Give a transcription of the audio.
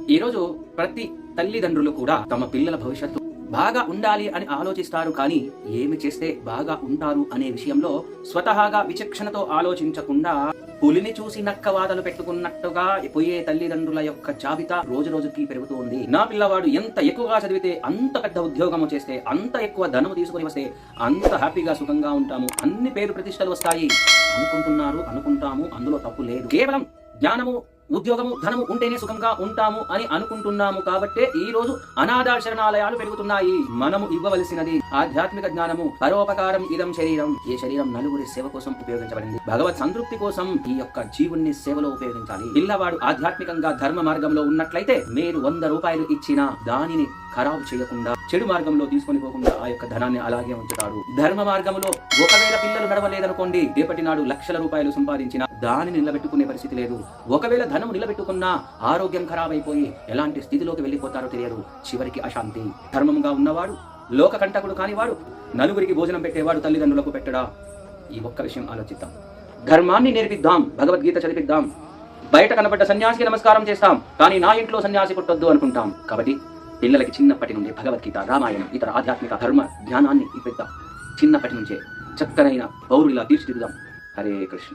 ఈరోజు ప్రతి తల్లిదండ్రులు కూడా తమ పిల్లల భవిష్యత్తు బాగా ఉండాలి అని ఆలోచిస్తారు, కానీ ఏమి చేస్తే బాగా ఉంటారు అనే విషయంలో స్వతహాగా విచక్షణతో ఆలోచించకుండా పులిని చూసి నక్కవాదలు పెట్టుకున్నట్టుగా పోయే తల్లిదండ్రుల యొక్క జాబితా రోజు రోజుకి పెరుగుతూ ఉంది. నా పిల్లవాడు ఎంత ఎక్కువగా చదివితే, అంత పెద్ద ఉద్యోగము చేస్తే, అంత ఎక్కువ ధనము తీసుకుని వస్తే అంత హ్యాపీగా సుఖంగా ఉంటాము, అన్ని పేరు ప్రతిష్టలు వస్తాయి అనుకుంటాము. అందులో తప్పు లేదు. కేవలం జ్ఞానము, ఉద్యోగము, ధనము ఉంటేనే సుఖంగా ఉంటాము అని అనుకుంటున్నాము కాబట్టే ఈ రోజు అనాథాశరణాలయాలు పెరుగుతున్నాయి. మనము ఇవ్వవలసినది ఆధ్యాత్మిక జ్ఞానము. పరోపకారం ఇదం శరీరం. ఈ శరీరం నలుగురి సేవ కోసం ఉపయోగించబడింది. భగవత్ సంతృప్తి కోసం ఈ యొక్క జీవుణ్ణి సేవలో ఉపయోగించాలి. పిల్లవాడు ఆధ్యాత్మికంగా ధర్మ మార్గంలో ఉన్నట్లయితే మీరు 100 రూపాయలు ఇచ్చినా దానిని ఖరాబు చేయకుండా, చెడు మార్గంలో తీసుకొని పోకుండా ఆ యొక్క ధనాన్ని అలాగే ఉంచుతాడు. ధర్మ మార్గంలో ఒకవేళ పిల్లలు నడవలేదనుకోండి, రేపటి నాడు లక్షల రూపాయలు సంపాదించినా దానిని నిలబెట్టుకునే పరిస్థితి లేదు. ఒకవేళ ధనము నిలబెట్టుకున్నా ఆరోగ్యం ఖరాబ్ అయిపోయి ఎలాంటి స్థితిలోకి వెళ్ళిపోతారో తెలియదు. చివరికి అశాంతి. ధర్మంగా ఉన్నవాడు, లోక కంటకుడు కానివాడు, నలుగురికి భోజనం పెట్టేవాడు తల్లిదండ్రులకు పెట్టడా? ఈ ఒక్క విషయం ఆలోచిద్దాం. ధర్మాన్ని నేర్పిద్దాం, భగవద్గీత చదివిద్దాం. బయట కనబడ్డ సన్యాసికి నమస్కారం చేస్తాం, కానీ నా ఇంట్లో సన్యాసి పుట్టొద్దు అనుకుంటాం. కాబట్టి పిల్లలకి చిన్నప్పటి నుండి భగవద్గీత, రామాయణం, ఇతర ఆధ్యాత్మిక ధర్మ జ్ఞానాన్ని ఇప్పిద్దాం. చిన్నప్పటి నుంచే చక్కనైన పౌరులా తీర్చిదిద్దాం. హరే కృష్ణ.